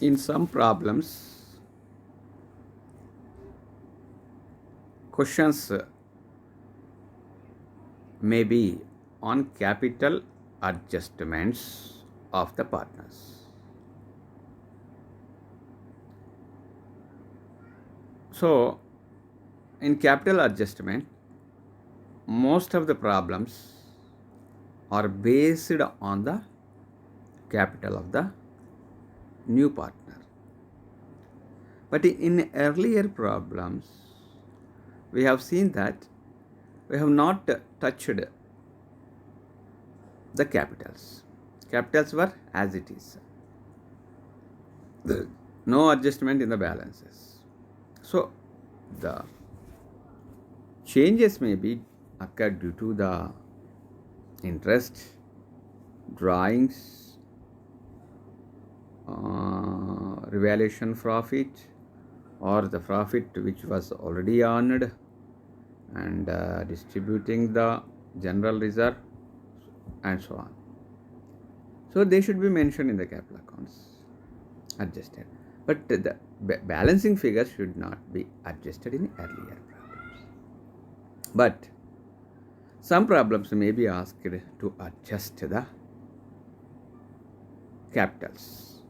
In some problems, questions may be on capital adjustments of the partners. So, in capital adjustment, most of the problems are based on the capital of the new partner. But in earlier problems, we have seen that we have not touched the capitals. Capitals were as it is. No adjustment in the balances. So the changes may be occurred due to the interest, drawings, revaluation profit, or the profit which was already earned, and distributing the general reserve, and so on. So they should be mentioned in the capital accounts, adjusted. But the balancing figures should not be adjusted in earlier problems. But some problems may be asked to adjust the capitals.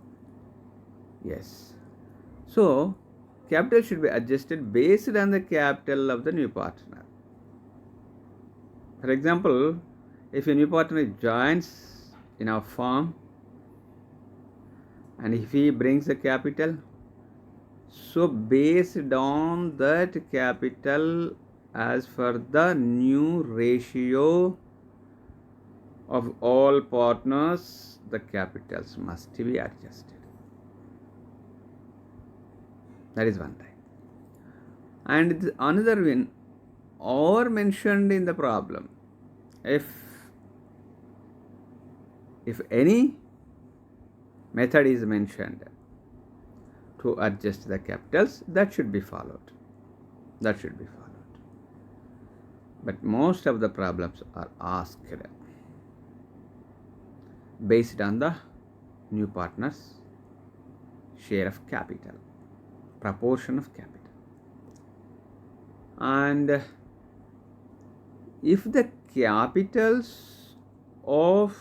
Yes. So capital should be adjusted based on the capital of the new partner. For example, if a new partner joins in our firm and if he brings the capital, so based on that capital, as per the new ratio of all partners, the capitals must be adjusted. That is one type. And another one, or mentioned in the problem, if any method is mentioned to adjust the capitals, that should be followed. But most of the problems are asked based on the new partner's share of capital, proportion of capital. And if the capitals of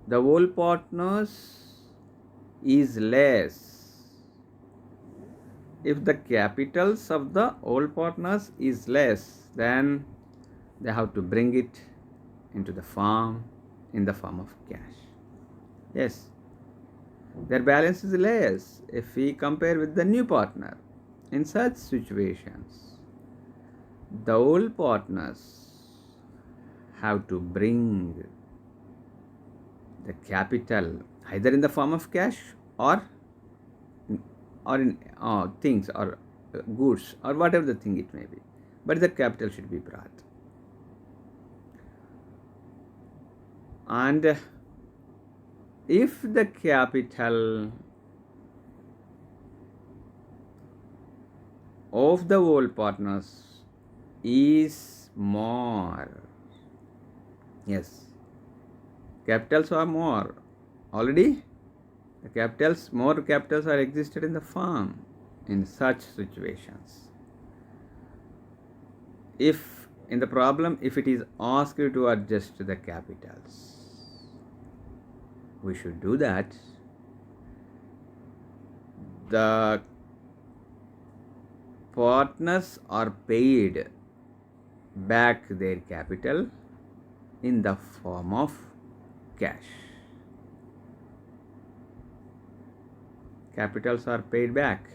the whole partners is less, if the capitals of the whole partners is less, then they have to bring it into the firm in the form of cash. Yes, their balance is less if we compare with the new partner. In such situations, the old partners have to bring the capital either in the form of cash or in things or goods or whatever the thing it may be, but the capital should be brought. And if the capital of the whole partners is more, yes, capitals are more already, more capitals are existed in the firm. In such situations, if in the problem, if it is asked to adjust the capitals, we should do that. The partners are paid back their capital in the form of cash. Capitals are paid back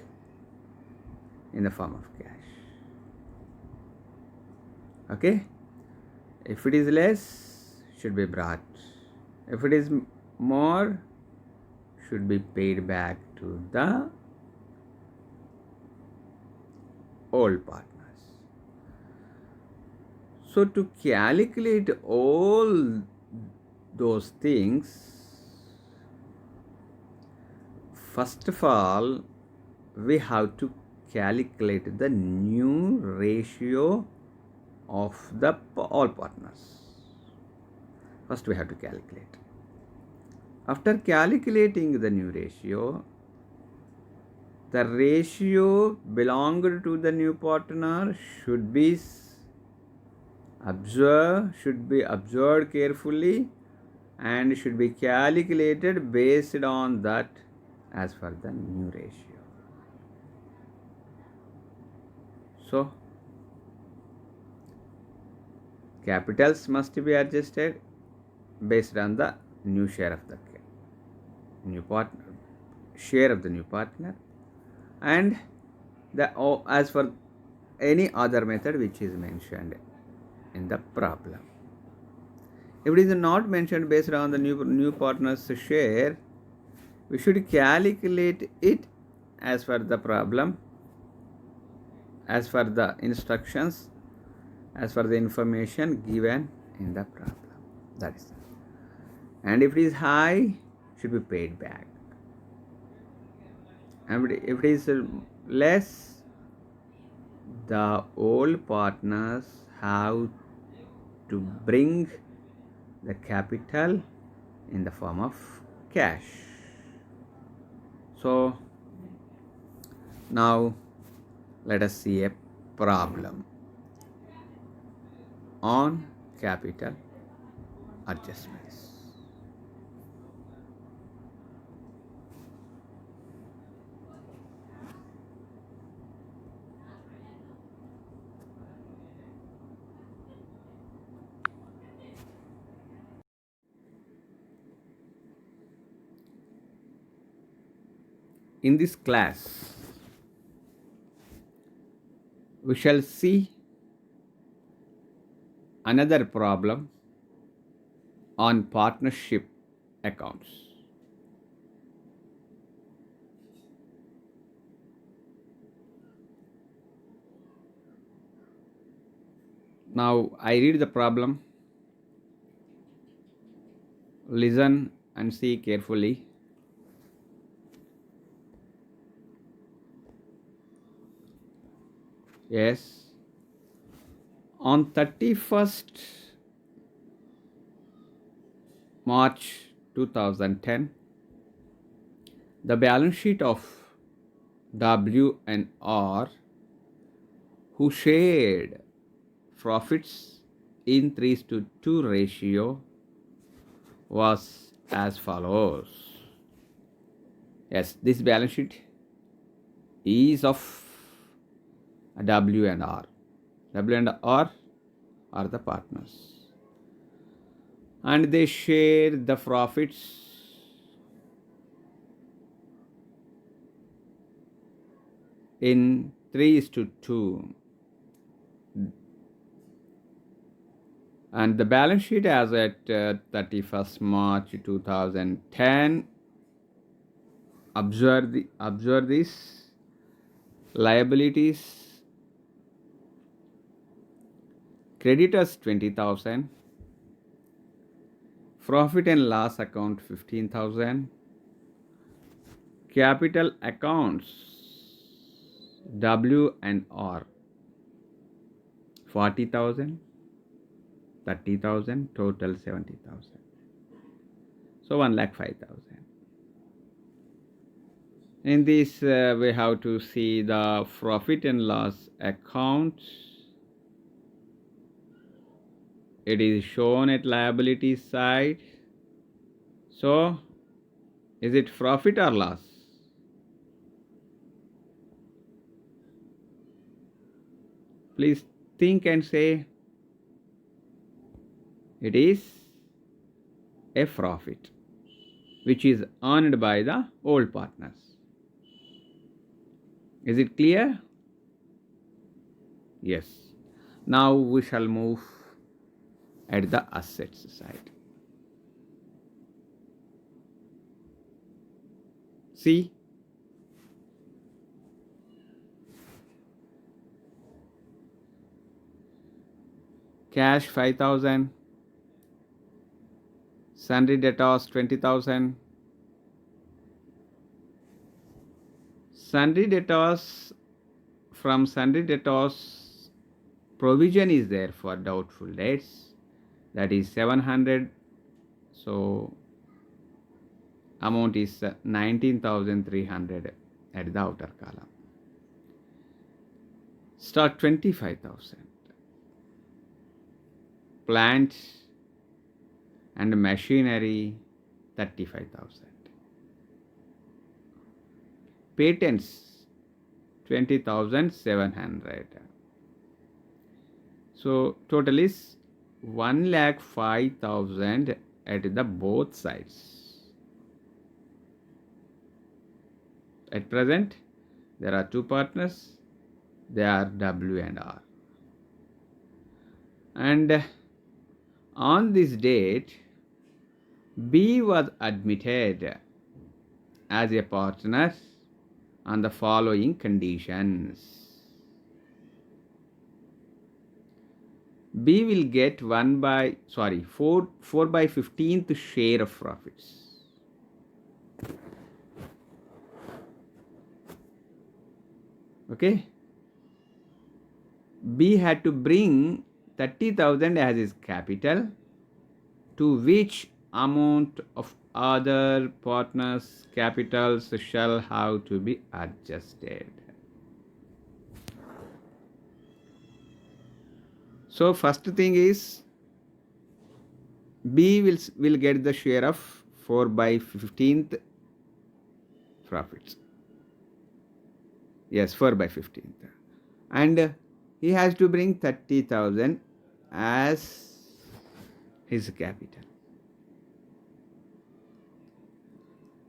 in the form of cash. Okay? If it is less, should be brought. If it is more, should be paid back to the old partners. So to calculate all those things, first of all, we have to calculate the new ratio of all partners. First we have to calculate. After calculating the new ratio, the ratio belonged to the new partner should be observed carefully and should be calculated based on that as per the new ratio. So capitals must be adjusted based on the new share of the new partner, share of the new partner, and as for any other method which is mentioned in the problem. If it is not mentioned based on the new partner's share, we should calculate it as per the problem, as per the instructions, as per the information given in the problem. That is, and if it is high, should be paid back. And if it is less, the old partners have to bring the capital in the form of cash. So now let us see a problem on capital adjustments. In this class, we shall see another problem on partnership accounts. Now I read the problem. Listen and see carefully. Yes. On 31st March 2010, the balance sheet of W and R, who shared profits in 3:2 ratio, was as follows. Yes, this balance sheet is of W and R. W and R are the partners, and they share the profits in 3:2. And the balance sheet as at 31st March 2010, observe this: liabilities, creditors 20,000, profit and loss account 15,000, capital accounts W and R 40,000, 30,000, total 70,000. So 1,05,000. In this, we have to see the profit and loss account. It is shown at liability side. So, is it profit or loss? Please think and say. It is a profit which is earned by the old partners. Is it clear? Yes. Now we shall move at the assets side. See, cash 5,000, sundry debtors 20,000. Sundry debtors, from sundry debtors, provision is there for doubtful debts, that is 700. So amount is 19,300 at the outer column. Stock 25,000. Plant and machinery 35,000. Patents 20,700. So total is 1,05,000 at the both sides. At present, there are two partners. They are W and R. And on this date, B was admitted as a partner on the following conditions. B will get 4 by 15th share of profits. Okay. B had to bring 30,000 as his capital, to which amount of other partners' capitals shall have to be adjusted. So first thing is B will get the share of 4 by 15th profits. Yes, 4 by 15th. And he has to bring 30,000 as his capital.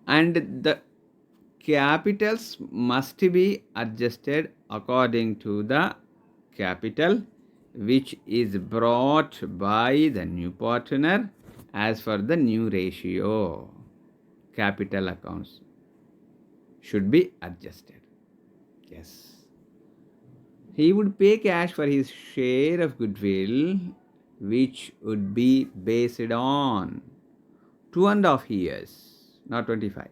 And the capitals must be adjusted according to the capital which is brought by the new partner as for the new ratio. Capital accounts should be adjusted. Yes. He would pay cash for his share of goodwill, which would be based on 2.5 years, not 25,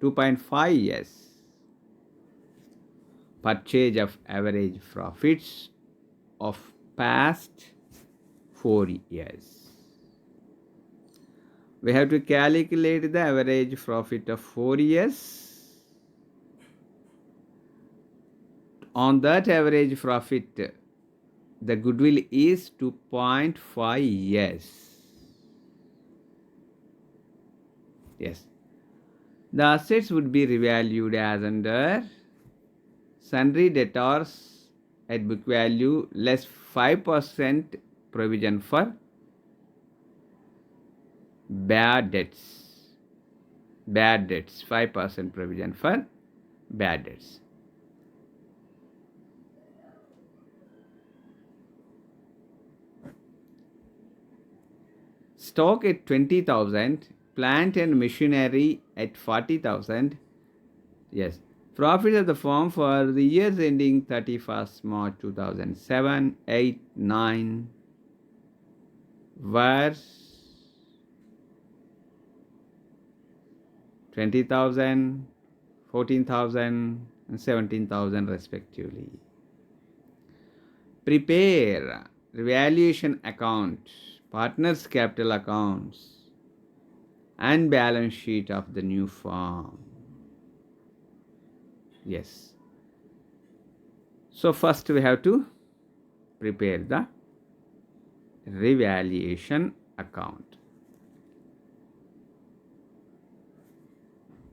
2.5 years. Purchase of average profits of past 4 years. We have to calculate the average profit of 4 years. On that average profit, the goodwill is 2.5 years. Yes. The assets would be revalued as under sundry debtors at book value less 5% provision for bad debts. Bad debts, 5% provision for bad debts. Stock at 20,000, plant and machinery at 40,000. Yes. Profit of the firm for the years ending 31st March 2007, 8, 9 were 20,000, 14,000 and 17,000 respectively. Prepare revaluation account, partners' capital accounts and balance sheet of the new firm. Yes. So first we have to prepare the revaluation account.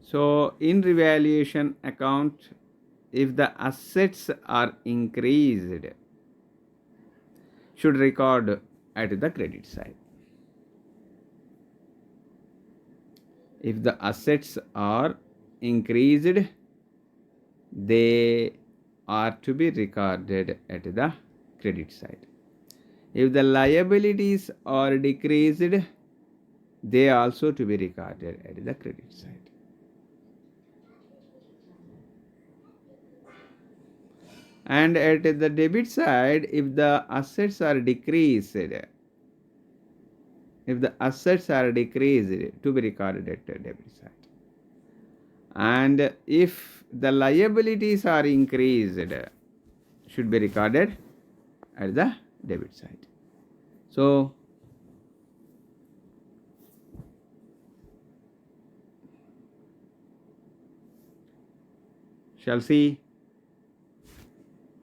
So in revaluation account, if the assets are increased, should record at the credit side. If the assets are increased, they are to be recorded at the credit side. If the liabilities are decreased, they also to be recorded at the credit side. And at the debit side, if the assets are decreased, to be recorded at the debit side. And if the liabilities are increased, should be recorded at the debit side. So shall see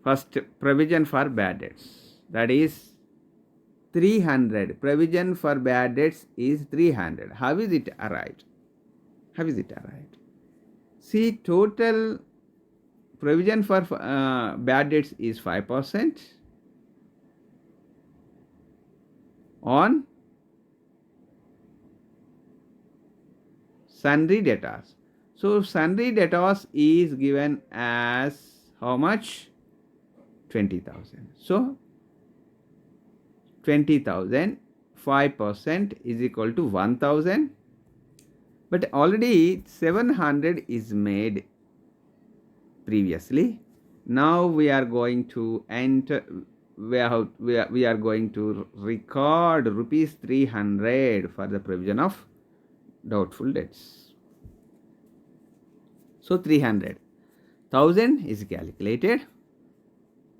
first provision for bad debts. That is 300. Provision for bad debts is 300. How is it arrived? How is it arrived? See, total provision for bad debts is 5% on sundry debtors. So sundry debtors is given as how much? 20,000. So 20,000, 5% is equal to 1,000. But already 700 is made previously. Now we are going to enter, we are going to record rupees 300 for the provision of doubtful debts. So 300. 1,000 is calculated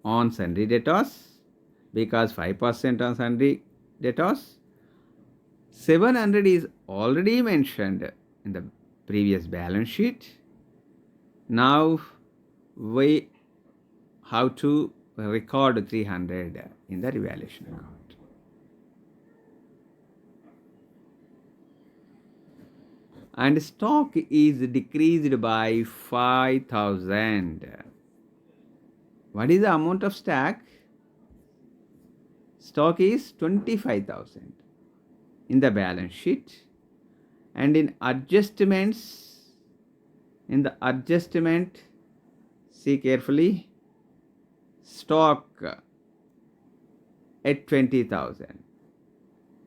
on sundry debtors because 5% on sundry debtors. 700 is already mentioned in the previous balance sheet. Now we have to record 300 in the revaluation account. And stock is decreased by 5,000. What is the amount of stock? Stock is 25,000 in the balance sheet. And in adjustments, in the adjustment, see carefully, stock at 20,000.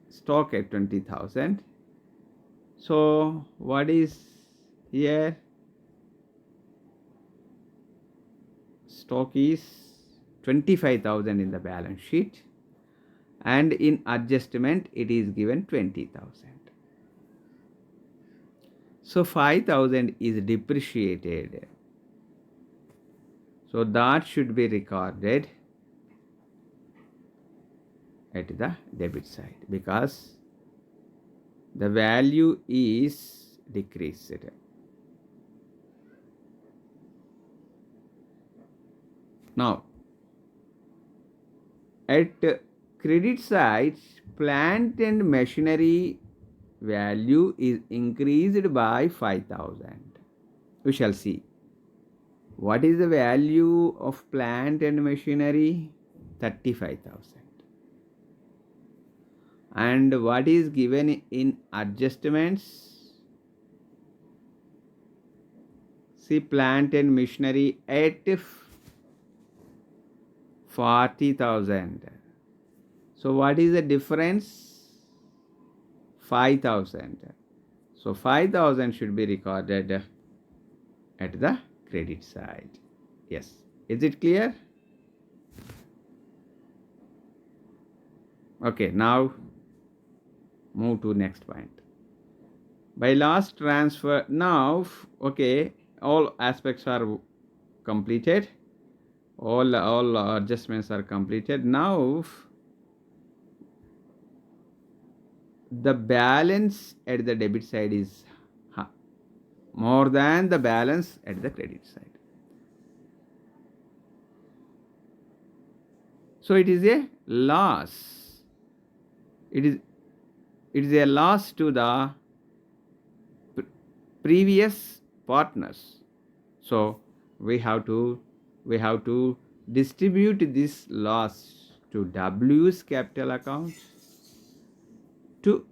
Stock at 20,000. So what is here? Stock is 25,000 in the balance sheet, and in adjustment it is given 20,000. So 5,000 is depreciated. So that should be recorded at the debit side because the value is decreased. Now, at credit side, plant and machinery value is increased by 5,000. We shall see. What is the value of plant and machinery? 35,000. And what is given in adjustments? See, plant and machinery at 40,000. So what is the difference? 5,000. So 5,000 should be recorded at the credit side. Yes. Is it clear? Okay, now move to next point. By last transfer, now, okay, all aspects are completed. All adjustments are completed. Now, the balance at the debit side is more than the balance at the credit side. So it is a loss. It is a loss to the previous partners. So we have to distribute this loss to W's capital account, to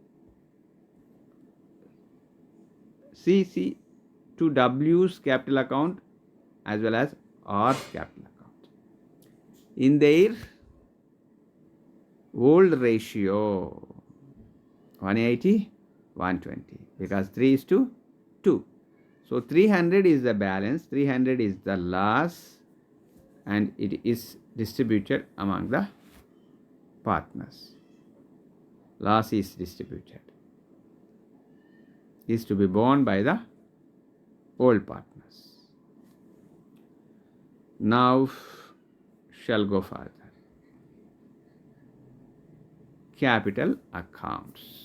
CC, to W's capital account as well as R's capital account in their old ratio 180, 120 because 3 is to 2. So 300 is the balance, 300 is the loss, and it is distributed among the partners. Loss is distributed, is to be borne by the old partners. Now shall go further. Capital accounts.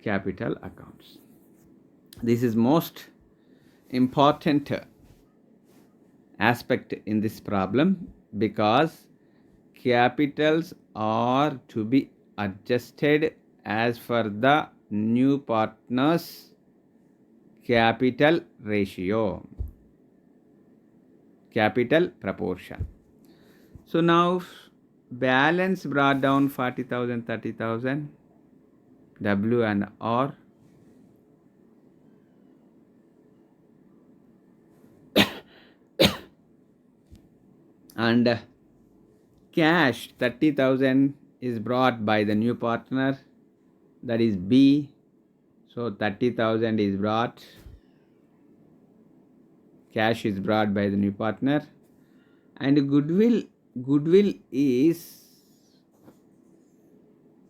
Capital accounts. This is most important aspect in this problem, because capitals are to be adjusted as per the new partner's capital ratio, capital proportion. So now balance brought down 40,000, 30,000, W and R. And cash 30,000 is brought by the new partner, that is B. So 30,000 is brought, cash is brought by the new partner. And goodwill is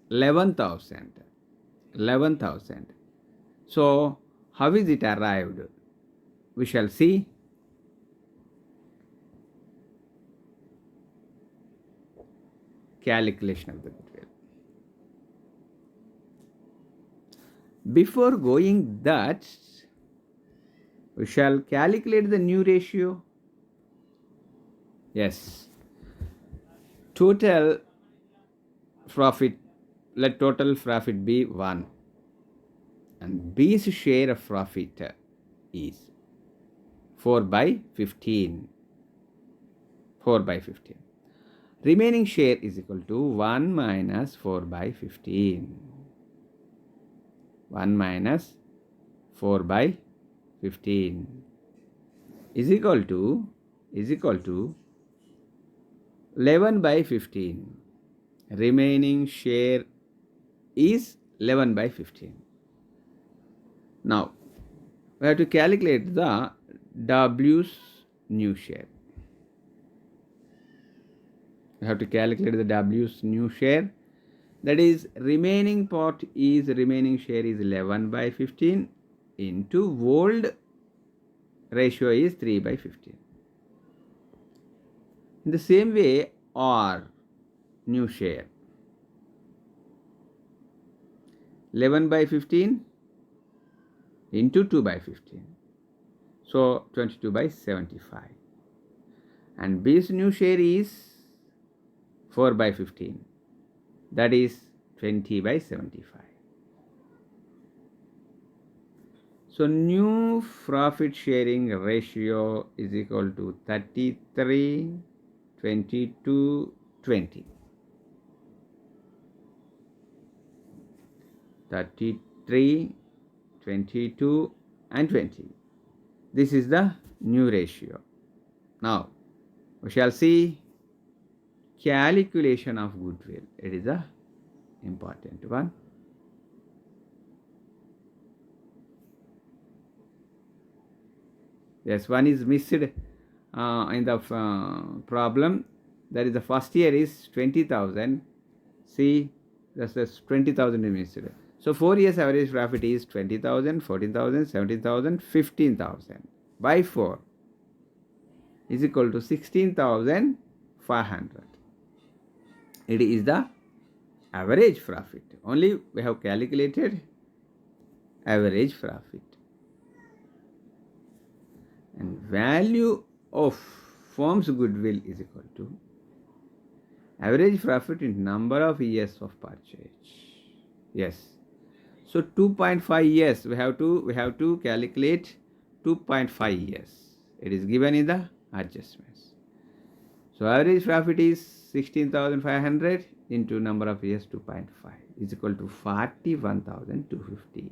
11,000. So how is it arrived? We shall see. Calculation of the goodwill. Before going that, we shall calculate the new ratio. Yes. Total profit, let total profit be 1. And B's share of profit is 4 by 15. 4 by 15. Remaining share is equal to 1 minus 4 by 15. 1 minus 4 by 15 is equal to 11 by 15. Remaining share is 11 by 15. Now we have to calculate the W's new share. We have to calculate the W's new share. That is, remaining share is 11 by 15 into old ratio is 3 by 15. In the same way, R new share 11 by 15 into 2 by 15. So 22 by 75. And B's new share is 4 by 15. That is 20 by 75. So new profit sharing ratio is equal to 33, 22, 20. 33, 22 and 20. This is the new ratio. Now we shall see calculation of goodwill. It is a important one. Yes, one is missed in the problem. That is, the first year is 20,000. See, that's 20,000 is missed. So 4 years average profit is 20,000, 14,000, 17,000, 15,000 by 4 is equal to 16,500. It is the average profit. Only we have calculated average profit. And value of firm's goodwill is equal to average profit in number of years of purchase. Yes. So 2.5 years we have to calculate 2.5 years. It is given in the adjustments. So average profit is 16,500 into number of years 2.5 is equal to 41,250.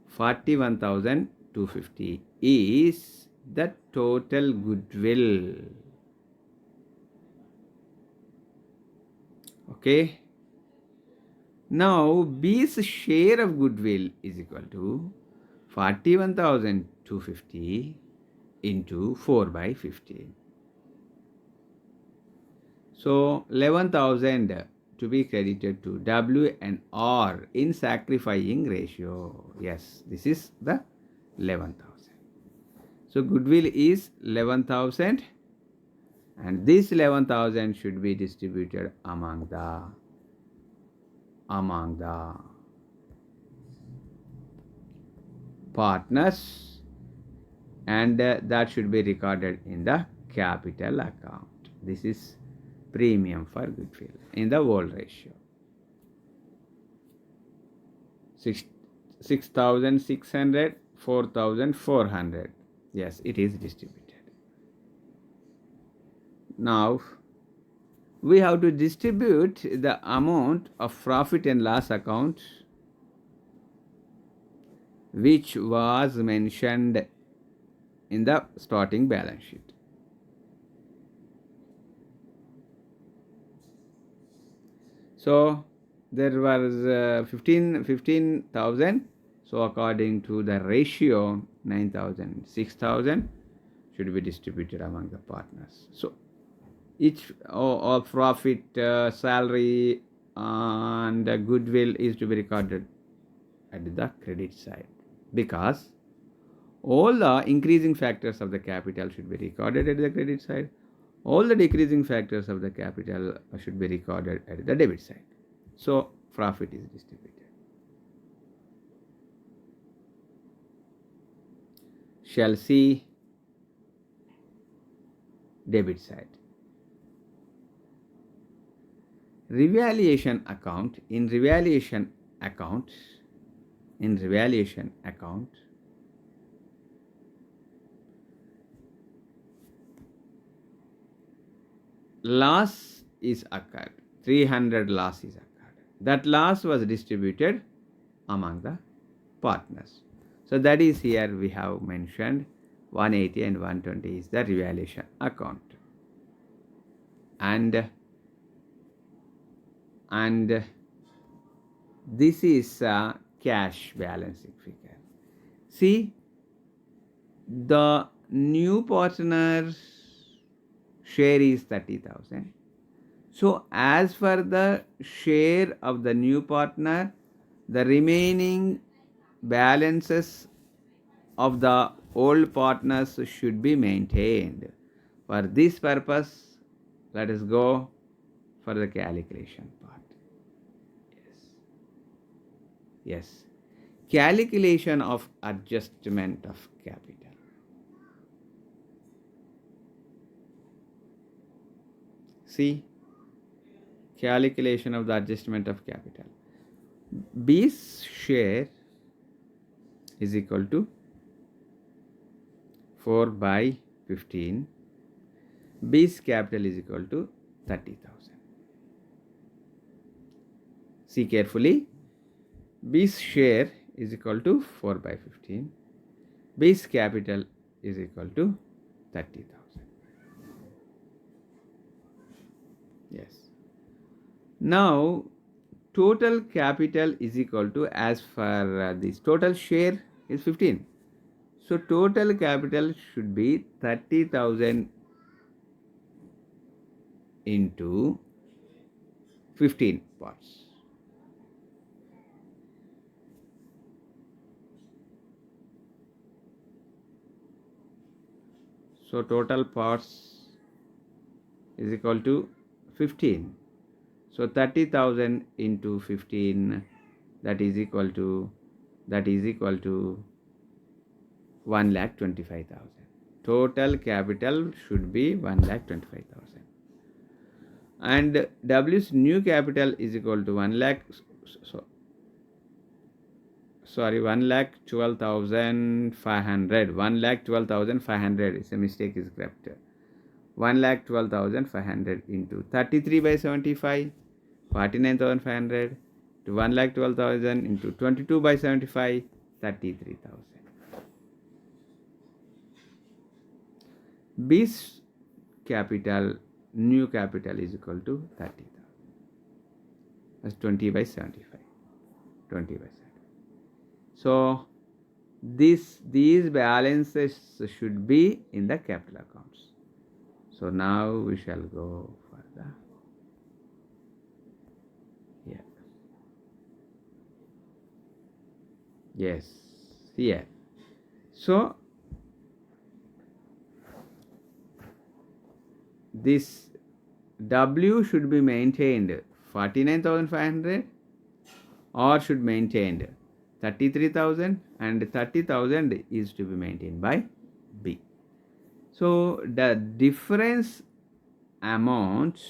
41,250 is the total goodwill. Okay. Now B's share of goodwill is equal to 41,250 into 4 by 15. So 11,000 to be credited to W and R in sacrificing ratio. Yes, this is the 11,000. So goodwill is 11,000, and this 11,000 should be distributed among the partners and that should be recorded in the capital account. This is premium for goodwill in the old ratio. 6,600, 4,400. Yes, it is distributed. Now we have to distribute the amount of profit and loss account which was mentioned in the starting balance sheet. So there was 15,000. So according to the ratio, 9,000, 6,000 should be distributed among the partners. So each of profit, salary, and goodwill is to be recorded at the credit side, because all the increasing factors of the capital should be recorded at the credit side. All the decreasing factors of the capital should be recorded at the debit side. So profit is distributed. Shall see debit side. Revaliation account. In revaliation account, loss is occurred. 300 loss is occurred. That loss was distributed among the partners. So that is here we have mentioned 180 and 120 is the revaluation account. And this is a cash balancing figure. See, the new partner's share is 30,000. So as for the share of the new partner, the remaining balances of the old partners should be maintained. For this purpose, let us go for the calculation part. Yes. Calculation of adjustment of capital. See, calculation of the adjustment of capital. B's share is equal to 4 by 15. B's capital is equal to 30,000. See carefully. B's share is equal to 4 by 15. B's capital is equal to 30,000. Yes. Now, total capital is equal to, as for this total share is 15. So, total capital should be 30,000 into 15 parts. So, total parts is equal to 15. So 30,000 into 15, that is equal to 1,25,000. Total capital should be 1,25,000. And W's new capital is equal to 1,12,500. 1,12,500 is a mistake is correct. 1,12,500 into 33 by 75, 49,500 to 1,12,000 into 22 by 75, 33,000. B's capital, new capital is equal to 30,000. That's 20 by 75. 20 by 75. So these balances should be in the capital accounts. So now we shall go further. Yeah. Yes, here. So this W should be maintained 49,500 or should maintained 33,000, and 30,000 is to be maintained by So the difference amount,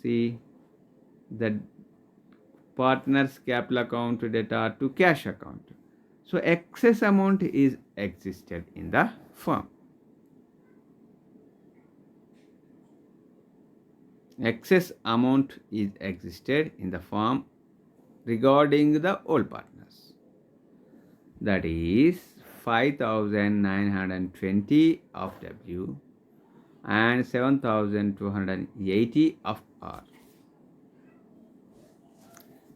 see, the partner's capital account data to cash account. So excess amount is existed in the firm. Excess amount is existed in the firm regarding the old partners. That is 5,920 of W and 7,280 of R.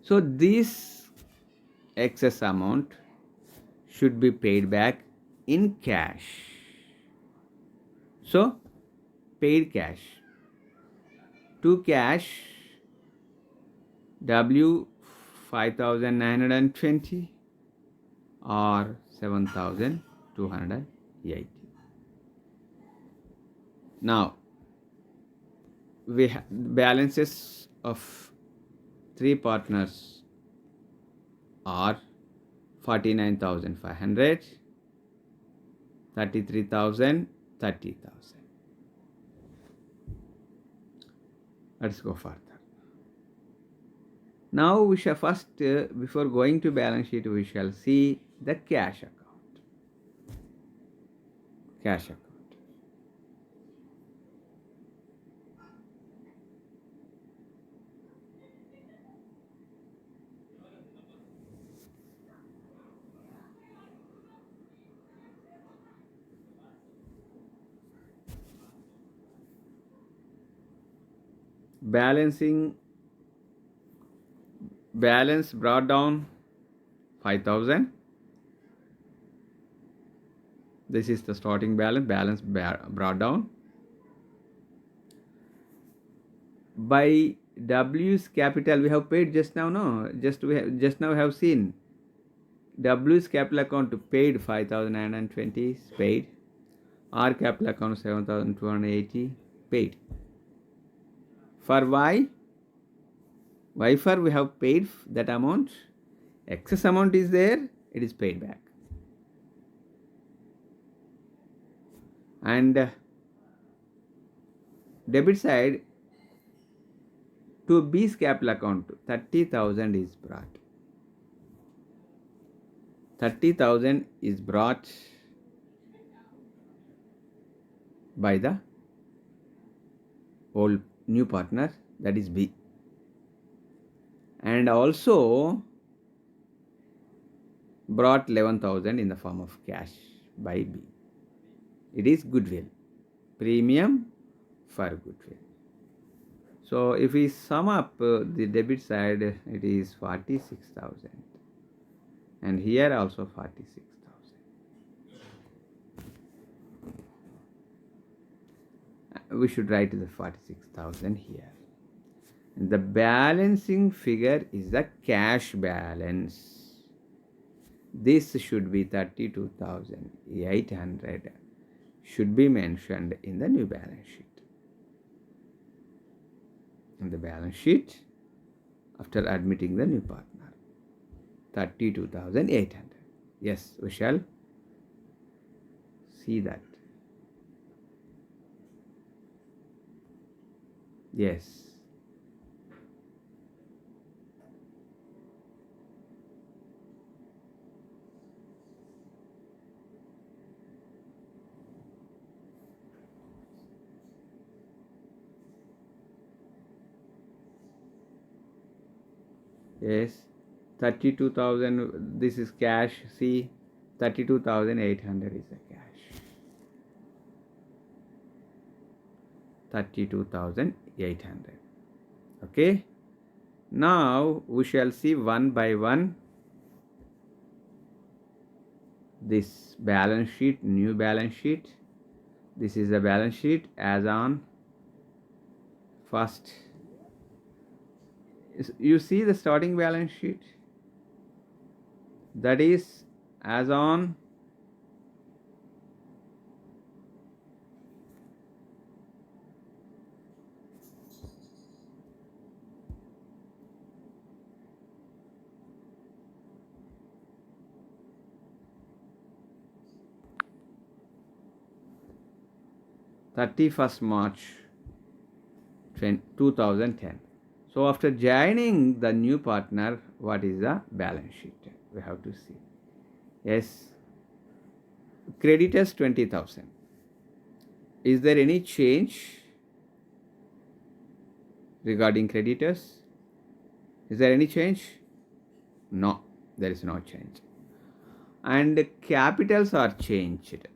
So this excess amount should be paid back in cash. So paid cash to cash W 5,920 or 7,280. Now we have balances of three partners are 49,500, 33,000, 30,000. Let's go further. Now we shall first, before going to balance sheet, we shall see the cash account. Cash account. Balance brought down 5,000. This is the starting balance brought down by W's capital. We have paid just now, no, just now we have seen W's capital account paid 5,920 paid, R capital account 7,280 paid. For Y for we have paid that amount. Excess amount is there, it is paid back. And debit side, to B's capital account 30,000 is brought. 30,000 is brought by the old new partner, that is B. And also brought 11,000 in the form of cash by B. It is goodwill, premium for goodwill. So if we sum up the debit side, it is 46,000, and here also 46,000. We should write the 46,000 here. And the balancing figure is the cash balance. This should be 32,800 should be mentioned in the new balance sheet. In the balance sheet, after admitting the new partner, 32,800. Yes, we shall see that. Yes. Yes, 32,000, this is cash. See, 32,800 is the cash. 32,800. Okay. Now we shall see one by one this balance sheet, new balance sheet. This is the balance sheet as on first. You see the starting balance sheet, that is as on 31st March 2010. So after joining the new partner, what is the balance sheet? We have to see. Yes, creditors 20,000. Is there any change regarding creditors? Is there any change? No, there is no change. And capitals are changed.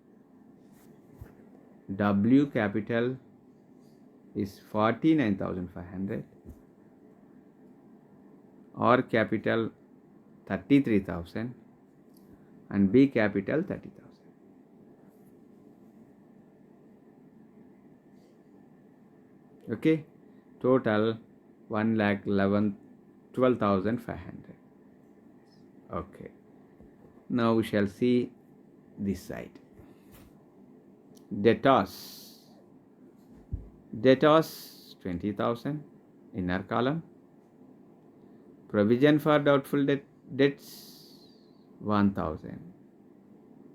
W capital is 49,500. R capital 33,000 and B capital 30,000. Okay, total 1,12,500. Okay, now we shall see this side. Debtors 20,000, inner column. Provision for doubtful debts 1,000.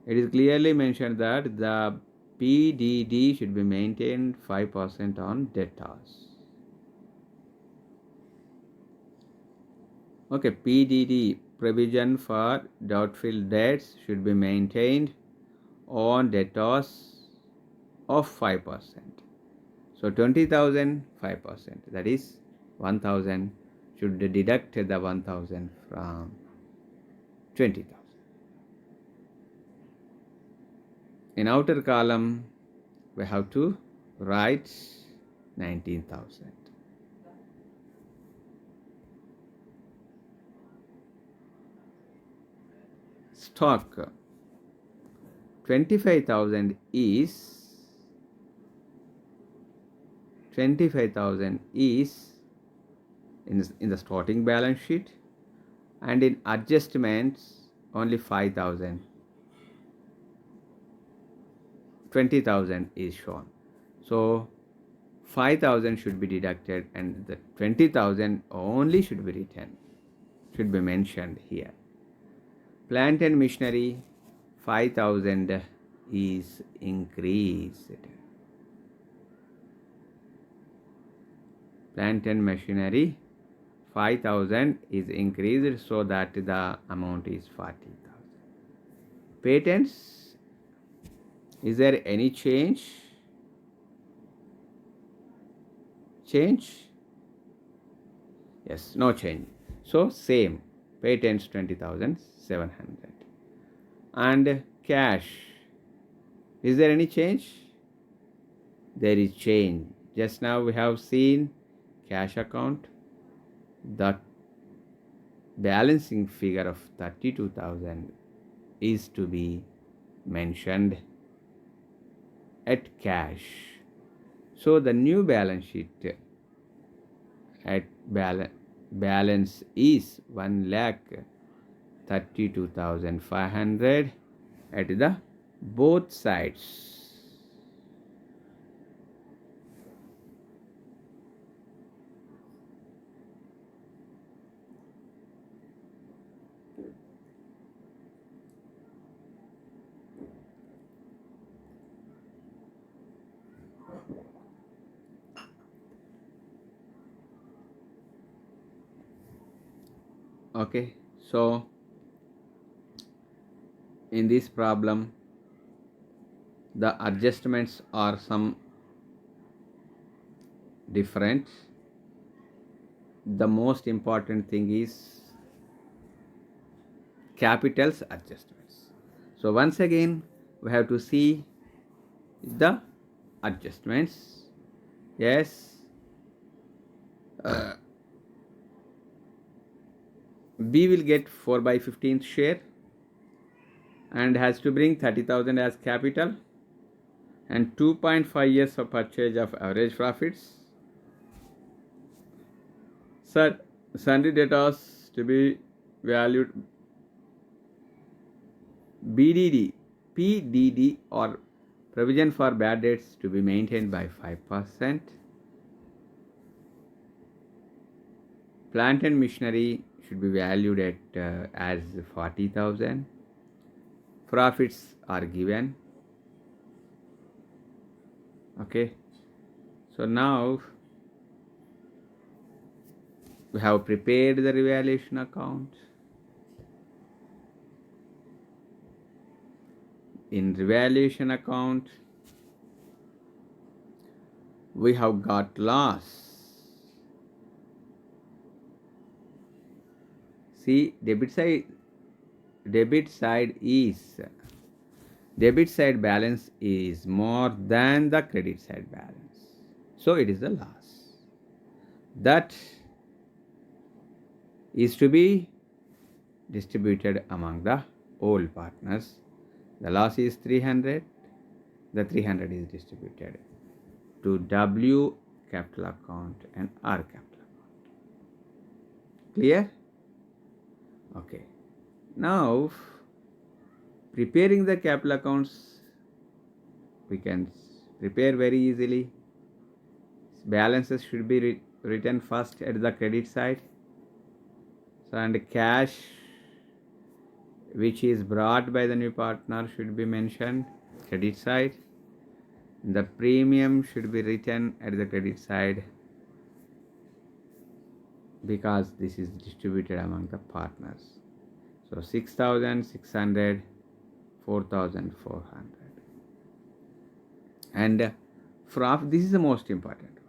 It is clearly mentioned that the PDD should be maintained 5% on debtors. Okay, PDD, provision for doubtful debts, should be maintained on debtors of 5%. So 20,000, 5%. That is 1,000. Should deduct the 1,000 from 20,000. In outer column, we have to write 19,000. Stock 25,000 is in the starting balance sheet, and in adjustments only 5,000. 20,000 is shown. So 5,000 should be deducted and the 20,000 only should be written, should be mentioned here. Plant and machinery 5,000 is increased. Plant and machinery 5,000 is increased so that the amount is 40,000. Patents, is there any change? Yes, no change. So same, patents 20,700. And cash, is there any change? There is change. Just now we have seen cash account, the balancing figure of 32,000 is to be mentioned at cash. So the new balance sheet at balance is 1,32,500 at the both sides. Okay, so in this problem the adjustments are some different. The most important thing is capitals adjustments. So once again we have to see the adjustments. Yes, B will get 4/15th share and has to bring 30,000 as capital and 2.5 years of purchase of average profits. Sundry debtors to be valued BDD, PDD or provision for bad debts to be maintained by 5%. Plant and machinery should be valued at as 40,000. Profits are given. Okay, so now we have prepared the revaluation account. In revaluation account, we have got loss. See, debit side balance is more than the credit side balance. So it is the loss. That is to be distributed among the old partners. The loss is 300. The 300 is distributed to W capital account and R capital account. Clear? Okay. Now, preparing the capital accounts, we can prepare very easily. Balances should be written first at the credit side. So, and cash which is brought by the new partner should be mentioned credit side. The premium should be written at the credit side because this is distributed among the partners. So 6,600, 4,400. And this is the most important one.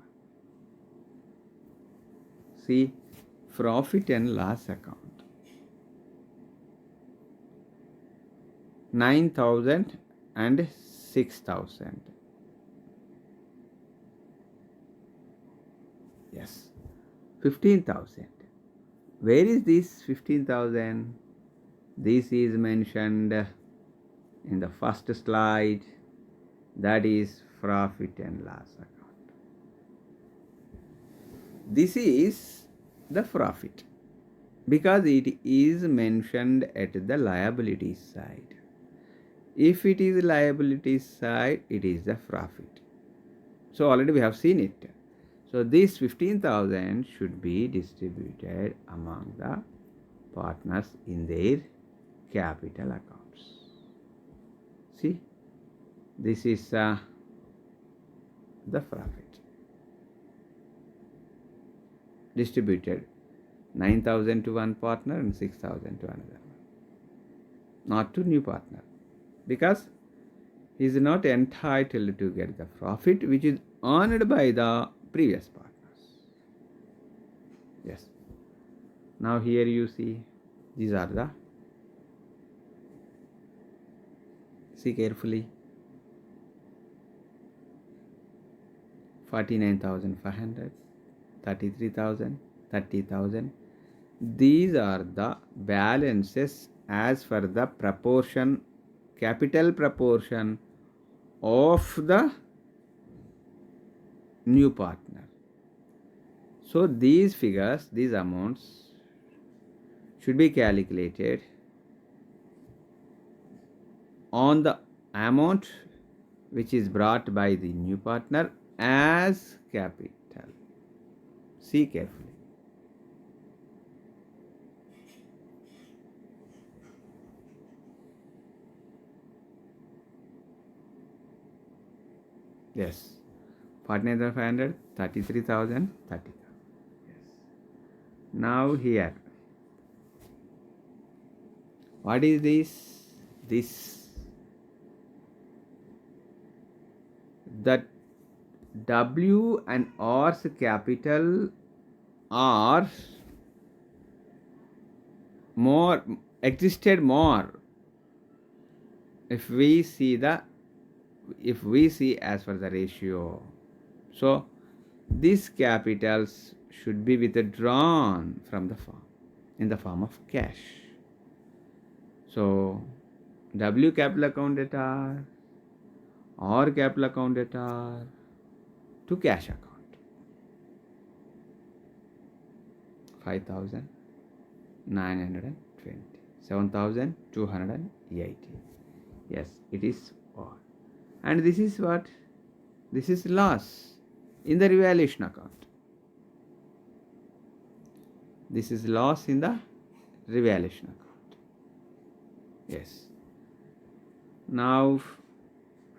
See, profit and loss account. 9,000 and 6,000. Yes, 15,000. Where is this 15,000? This is mentioned in the first slide. That is profit and loss account. This is the profit because it is mentioned at the liability side. If it is liability side, it is the profit. So already we have seen it. So this 15,000 should be distributed among the partners in their capital accounts. See, this is the profit distributed 9,000 to one partner and 6,000 to another one, not to new partner, because he is not entitled to get the profit which is earned by the previous partners. Yes. Now here you see these are the, see carefully, 49,500, 33,000, 30,000. These are the balances as per the proportion, capital proportion of the new partner. So these figures, these amounts should be calculated on the amount which is brought by the new partner as capital. See carefully. Yes. 49,500, 33,000, 30,000. Yes. Now here, what is this? This, that W and R's capital are more, existed more if we see as per the ratio. So these capitals should be withdrawn from the firm in the form of cash. So W capital account debtor or capital account debtor to cash account. 5,920, 7,280. Yes, it is all. And this is what? This is loss in the revaluation account. This is loss in the revaluation account. Yes. Now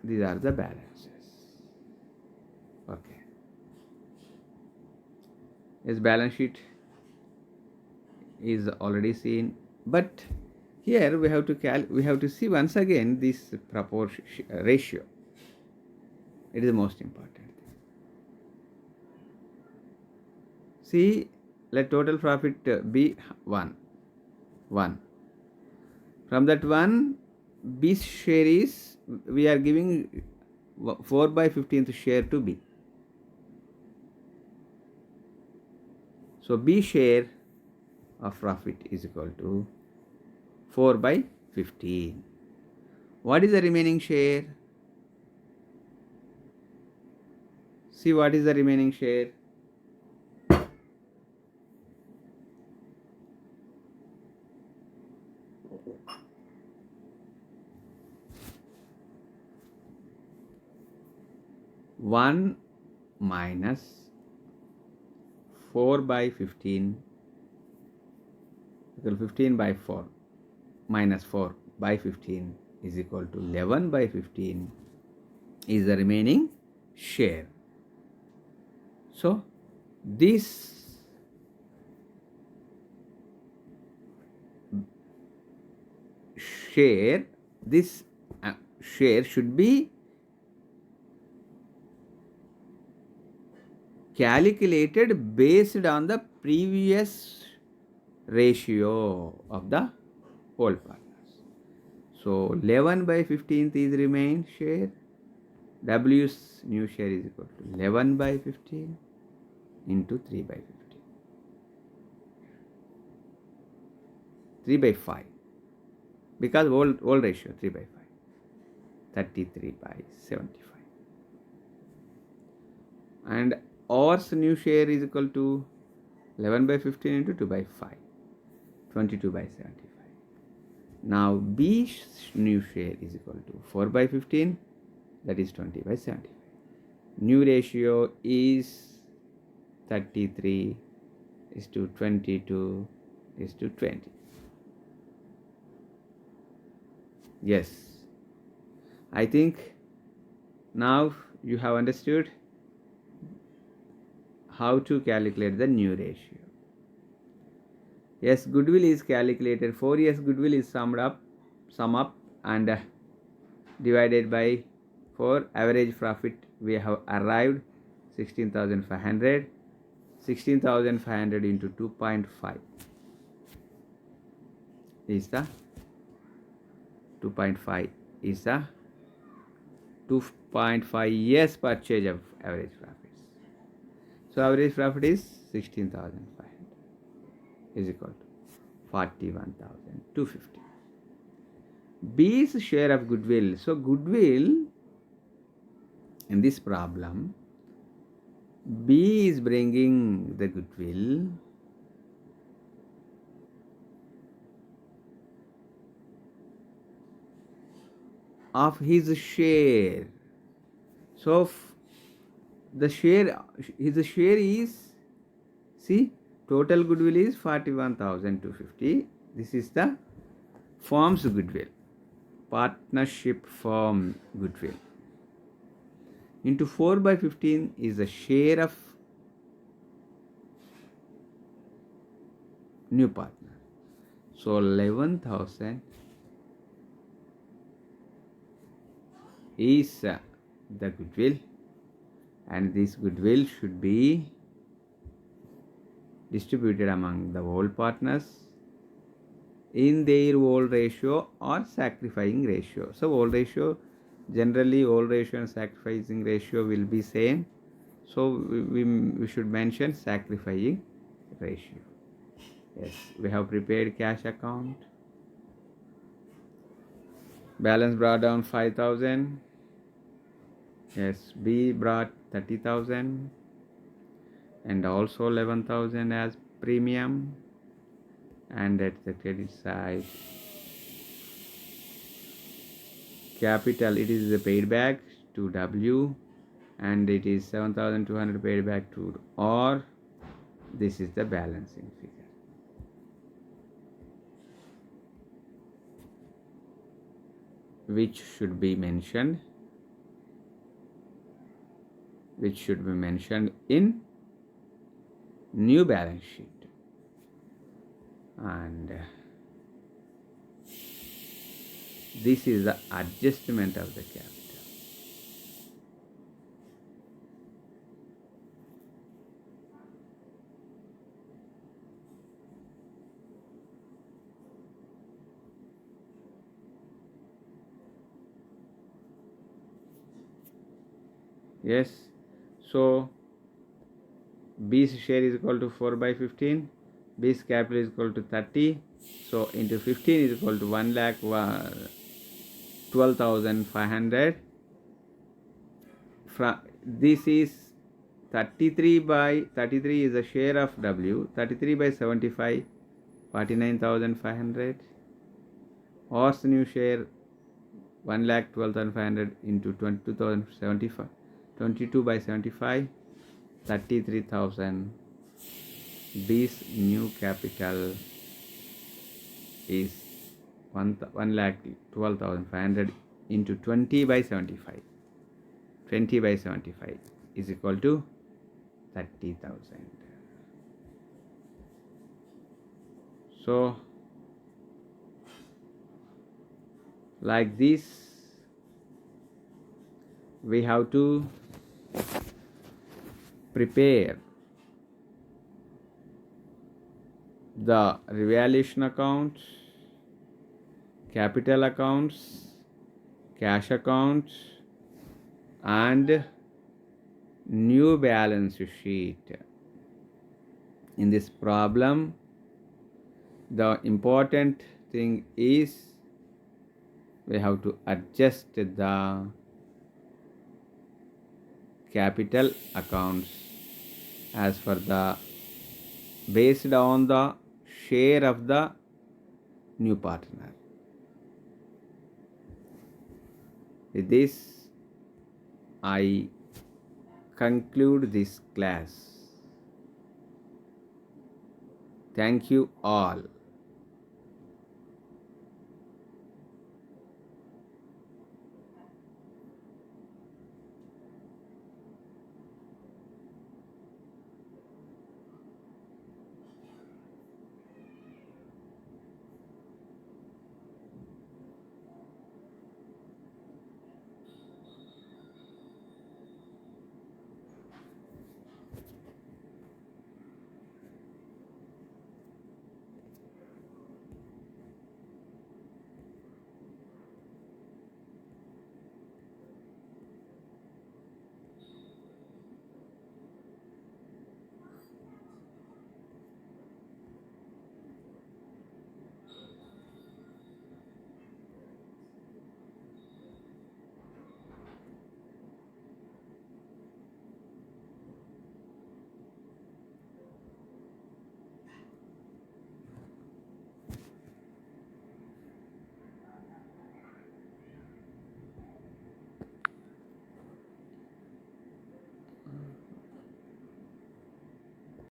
these are the balances. Okay. His balance sheet is already seen, but here we have to see once again this proportion ratio. It is the most important thing. See, let total profit be 1. From that 1, B's share is, we are giving 4 by 15th share to B. So B share of profit is equal to 4 by 15. What is the remaining share? See, what is the remaining share? One minus 4 by 15 equal 15 by 4 minus 4 by 15 is equal to 11 by 15 is the remaining share. So this share should be calculated based on the previous ratio of the whole partners. So 11 by 15th is remain share. W's new share is equal to 11 by 15 into 3 by 15. 3 by 5. Because old ratio 3 by 5. 33 by 75. And R's new share is equal to 11 by 15 into 2 by 5. 22 by 75. Now B's new share is equal to 4 by 15, that is 20 by 75. New ratio is 33 is to 22 is to 20. Yes, I think now you have understood how to calculate the new ratio. Yes, goodwill is calculated. 4 years goodwill is sum up and divided by 4. Average profit we have arrived 16,500. 16,500 into 2.5 is the 2.5 is the 2.5 years purchase of average profits. So average profit is 16,500 is equal to 41,250. B's share of goodwill. So goodwill in this problem, B is bringing the goodwill of his share. So the share, his share is, see, total goodwill is 41,250. This is the firm's goodwill, partnership firm goodwill. Into 4 by 15 is the share of new partner. So 11,000 is the goodwill, and this goodwill should be distributed among the whole partners in their whole ratio or sacrificing ratio. So whole ratio, generally whole ratio and sacrificing ratio will be same. So we should mention sacrificing ratio. Yes, we have prepared cash account. Balance brought down 5,000. Yes, B brought 30,000 and also 11,000 as premium. And at the credit side, capital, it is paid back to W, and it is 7,200 paid back to R. This is the balancing figure. Which should be mentioned which should be mentioned in new balance sheet. And this is the adjustment of the capital. Yes, so B's share is equal to 4 by 15, B's capital is equal to 30, so into 15 is equal to 1,12,500. This is 33 by 33 is a share of W, 33 by 75, 49,500. Horse new share 1,12,500 into 22,075, 22 by 75, 33,000. This new capital is 1,12,500 into 20 by 75. 20 by 75 is equal to 30,000. So, like this, we have to prepare the revaluation accounts, capital accounts, cash accounts, and new balance sheet. In this problem, the important thing is we have to adjust the capital accounts as for the based on the share of the new partner. With this, I conclude this class. Thank you all.